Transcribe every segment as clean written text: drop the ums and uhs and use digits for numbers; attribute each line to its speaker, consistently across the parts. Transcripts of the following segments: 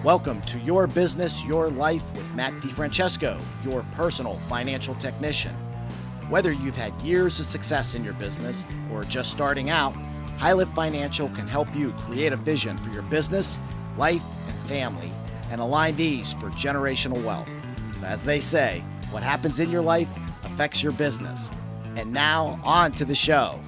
Speaker 1: Welcome to Your Business, Your Life with Matt Francesco, your personal financial technician. Whether you've had years of success in your business or are just starting out, High Lift Financial can help you create a vision for your business, life, and family, and align these for generational wealth. So as they say, what happens in your life affects your business. And now, on to the show.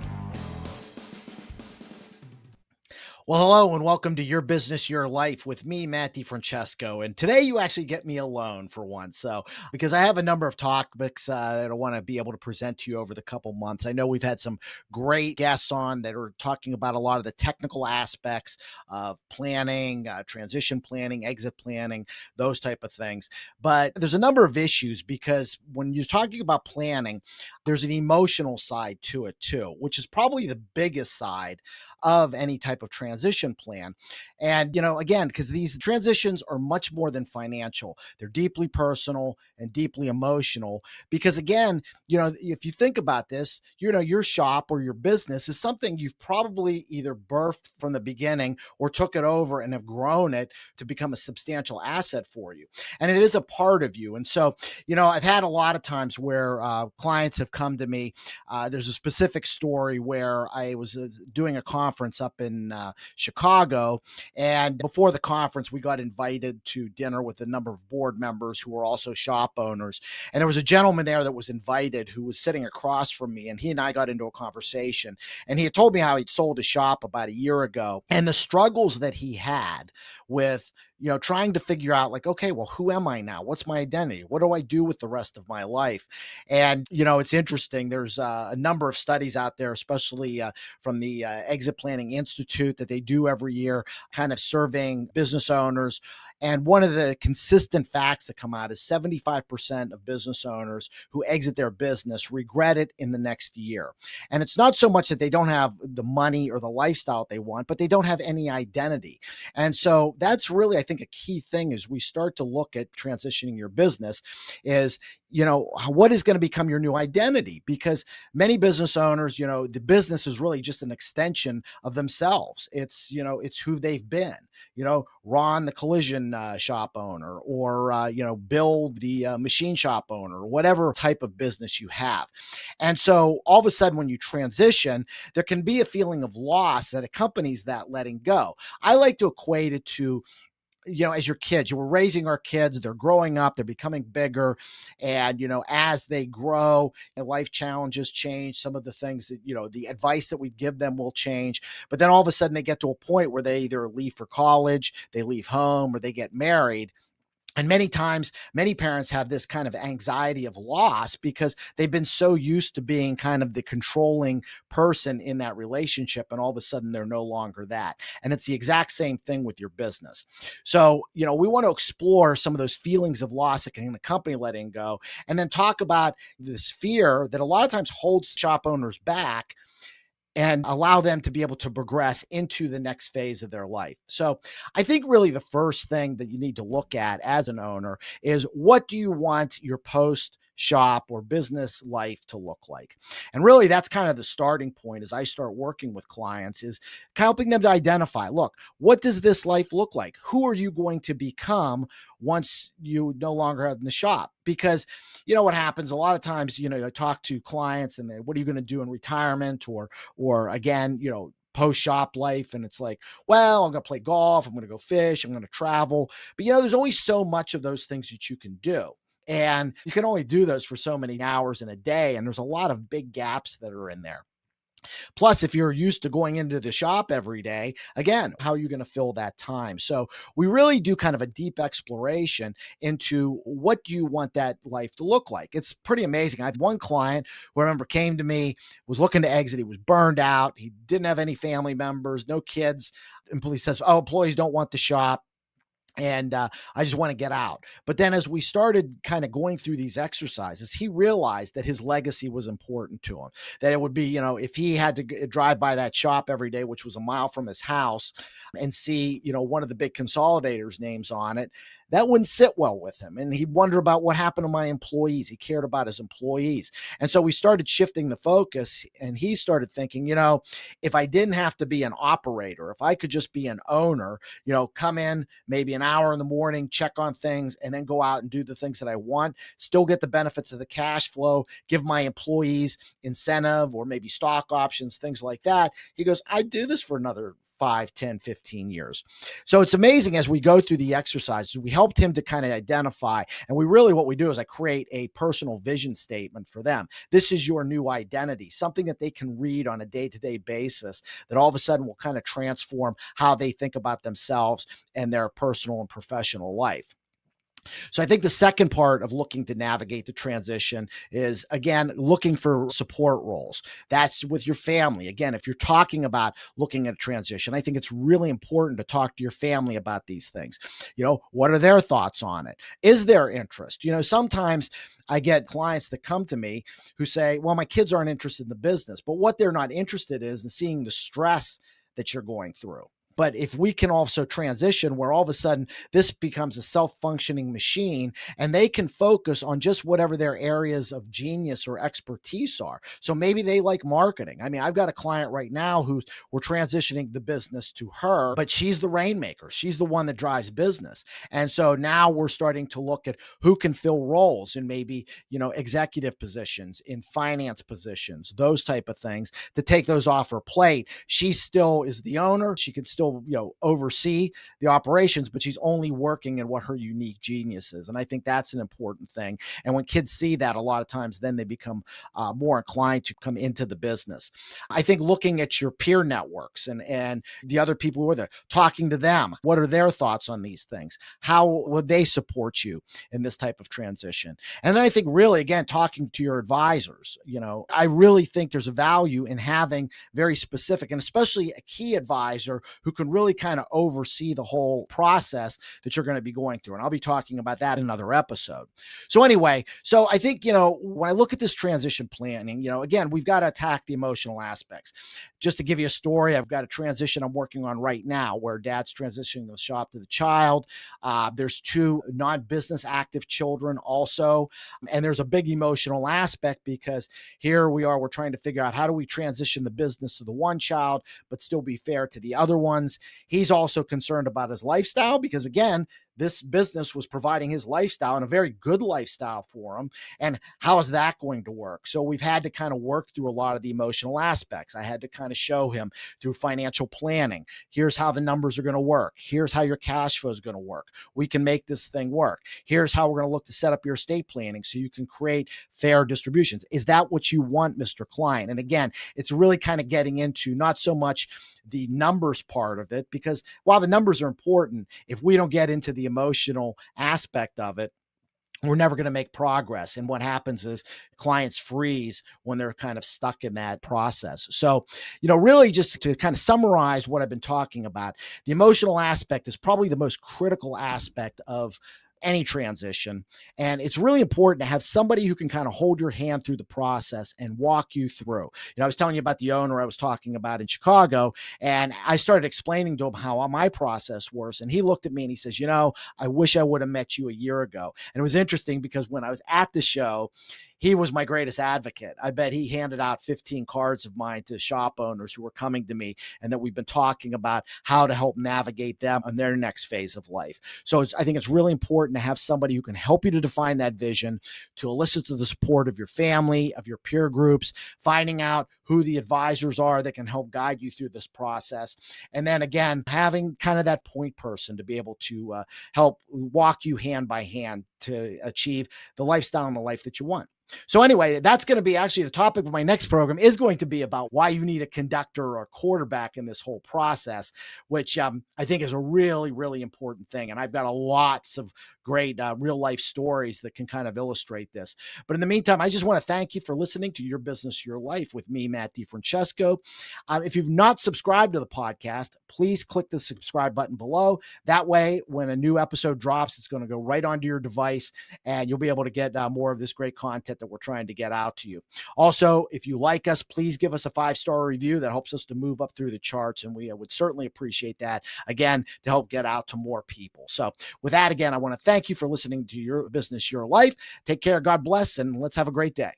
Speaker 1: Well, hello and welcome to Your Business, Your Life with me, Matt Francesco. And today you actually get me alone for once. So, because I have a number of topics that I want to be able to present to you over the couple months. I know we've had some great guests on that are talking about a lot of the technical aspects of planning, transition planning, exit planning, those type of things. But there's a number of issues because when you're talking about planning, there's an emotional side to it too, which is probably the biggest side of any type of transition plan. And, again, because these transitions are much more than financial, they're deeply personal and deeply emotional. Because again, if you think about this, your shop or your business is something you've probably either birthed from the beginning or took it over and have grown it to become a substantial asset for you. And it is a part of you. And so, I've had a lot of times where clients have come to me. There's a specific story where I was doing a conference up in Chicago. And before the conference, we got invited to dinner with a number of board members who were also shop owners. And there was a gentleman there that was invited who was sitting across from me. And he and I got into a conversation. And he had told me how he'd sold his shop about a year ago and the struggles that he had with trying to figure out like, okay, well, who am I now? What's my identity? What do I do with the rest of my life? And, it's interesting. There's a number of studies out there, especially from the Exit Planning Institute that they do every year, kind of surveying business owners. And one of the consistent facts that come out is 75% of business owners who exit their business regret it in the next year. And it's not so much that they don't have the money or the lifestyle they want, but they don't have any identity. And so that's really, I think, a key thing as we start to look at transitioning your business is, what is going to become your new identity? Because many business owners, the business is really just an extension of themselves. It's who they've been, Ron, the collision shop owner, or, Bill, the machine shop owner, or whatever type of business you have. And so all of a sudden, when you transition, there can be a feeling of loss that accompanies that letting go. I like to equate it to, as your kids, you were raising our kids, they're growing up, they're becoming bigger. And, as they grow and life challenges change, some of the things that, the advice that we give them will change. But then all of a sudden they get to a point where they either leave for college, they leave home, or they get married. And many times, many parents have this kind of anxiety of loss because they've been so used to being kind of the controlling person in that relationship. And all of a sudden, they're no longer that. And it's the exact same thing with your business. So, we want to explore some of those feelings of loss that can accompany letting go, and then talk about this fear that a lot of times holds shop owners back and allow them to be able to progress into the next phase of their life. So I think really the first thing that you need to look at as an owner is, what do you want your post shop or business life to look like? And really that's kind of the starting point as I start working with clients, is helping them to identify, look, what does this life look like? Who are you going to become once you no longer have in the shop? Because what happens a lot of times, I talk to clients and they, what are you going to do in retirement, or again, post shop life. And it's like, well, I'm going to play golf. I'm going to go fish. I'm going to travel. But, there's only so much of those things that you can do. And you can only do those for so many hours in a day. And there's a lot of big gaps that are in there. Plus, if you're used to going into the shop every day, again, how are you going to fill that time? So we really do kind of a deep exploration into, what do you want that life to look like? It's pretty amazing. I had one client who I remember came to me, was looking to exit. He was burned out. He didn't have any family members, no kids. And he says, oh, employees don't want the shop. And I just want to get out. But then as we started kind of going through these exercises, he realized that his legacy was important to him, that it would be, if he had to drive by that shop every day, which was a mile from his house, and see, one of the big consolidators names on it, that wouldn't sit well with him. And he'd wonder about what happened to my employees. He cared about his employees. And so we started shifting the focus, and he started thinking, if I didn't have to be an operator, if I could just be an owner, come in maybe an hour in the morning, check on things, and then go out and do the things that I want, still get the benefits of the cash flow, give my employees incentive or maybe stock options, things like that. He goes, I'd do this for another 5, 10, 15 years. So it's amazing as we go through the exercises, we helped him to kind of identify, and what we do is I create a personal vision statement for them. This is your new identity, something that they can read on a day-to-day basis that all of a sudden will kind of transform how they think about themselves and their personal and professional life. So I think the second part of looking to navigate the transition is, again, looking for support roles. That's with your family. Again, if you're talking about looking at a transition, I think it's really important to talk to your family about these things. What are their thoughts on it? Is there interest? Sometimes I get clients that come to me who say, well, my kids aren't interested in the business, but what they're not interested in is in seeing the stress that you're going through. But if we can also transition where all of a sudden this becomes a self-functioning machine and they can focus on just whatever their areas of genius or expertise are. So maybe they like marketing. I mean, I've got a client right now we're transitioning the business to her, but she's the rainmaker. She's the one that drives business. And so now we're starting to look at who can fill roles in maybe, executive positions, in finance positions, those type of things, to take those off her plate. She still is the owner. She can still oversee the operations, but she's only working in what her unique genius is. And I think that's an important thing. And when kids see that, a lot of times then they become more inclined to come into the business. I think looking at your peer networks and the other people who are there, talking to them, what are their thoughts on these things? How would they support you in this type of transition? And then I think really, again, talking to your advisors, I really think there's a value in having very specific, and especially a key advisor who can really kind of oversee the whole process that you're going to be going through. And I'll be talking about that in another episode. So anyway, I think, when I look at this transition planning, again, we've got to attack the emotional aspects. Just to give you a story, I've got a transition I'm working on right now where dad's transitioning the shop to the child. There's 2 non-business active children also. And there's a big emotional aspect because here we are, we're trying to figure out how do we transition the business to the one child, but still be fair to the other ones. He's also concerned about his lifestyle because, again, this business was providing his lifestyle and a very good lifestyle for him. And how is that going to work? So we've had to kind of work through a lot of the emotional aspects. I had to kind of show him through financial planning. Here's how the numbers are going to work. Here's how your cash flow is going to work. We can make this thing work. Here's how we're going to look to set up your estate planning so you can create fair distributions. Is that what you want, Mr. Klein? And again, it's really kind of getting into not so much the numbers part of it, because while the numbers are important, if we don't get into the emotional aspect of it, we're never going to make progress. And what happens is clients freeze when they're kind of stuck in that process. So, really just to kind of summarize what I've been talking about, the emotional aspect is probably the most critical aspect of any transition. And it's really important to have somebody who can kind of hold your hand through the process and walk you through. I was telling you about the owner I was talking about in Chicago, and I started explaining to him how my process works. And he looked at me and he says, I wish I would have met you a year ago. And it was interesting because when I was at the show, he was my greatest advocate. I bet he handed out 15 cards of mine to shop owners who were coming to me, and that we've been talking about how to help navigate them on their next phase of life. So I think it's really important to have somebody who can help you to define that vision, to elicit to the support of your family, of your peer groups, finding out who the advisors are that can help guide you through this process. And then again, having kind of that point person to be able to help walk you hand by hand to achieve the lifestyle and the life that you want. So anyway, that's going to be actually the topic of my next program, is going to be about why you need a conductor or quarterback in this whole process, which I think is a really, really important thing. And I've got lots of great real life stories that can kind of illustrate this. But in the meantime, I just want to thank you for listening to Your Business, Your Life with me, Matt DiFrancesco. If you've not subscribed to the podcast, please click the subscribe button below. That way, when a new episode drops, it's going to go right onto your device, and you'll be able to get more of this great content that we're trying to get out to you. Also, if you like us, please give us a 5-star review. That helps us to move up through the charts, and we would certainly appreciate that, again, to help get out to more people. So with that, again, I want to thank you for listening to Your Business, Your Life. Take care. God bless, and let's have a great day.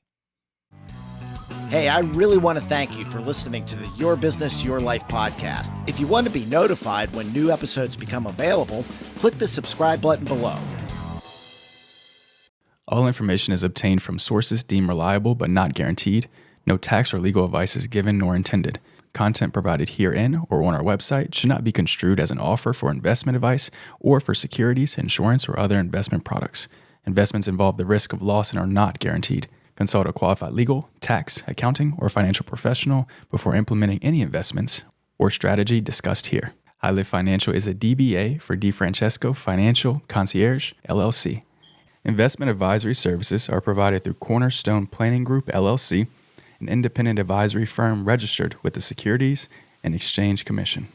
Speaker 1: Hey, I really want to thank you for listening to the Your Business, Your Life podcast. If you want to be notified when new episodes become available, click the subscribe button below.
Speaker 2: All information is obtained from sources deemed reliable but not guaranteed. No tax or legal advice is given nor intended. Content provided herein or on our website should not be construed as an offer for investment advice or for securities, insurance, or other investment products. Investments involve the risk of loss and are not guaranteed. Consult a qualified legal, tax, accounting, or financial professional before implementing any investments or strategy discussed here. HighLift Financial is a DBA for DiFrancesco Financial Concierge, LLC. Investment advisory services are provided through Cornerstone Planning Group, LLC, an independent advisory firm registered with the Securities and Exchange Commission.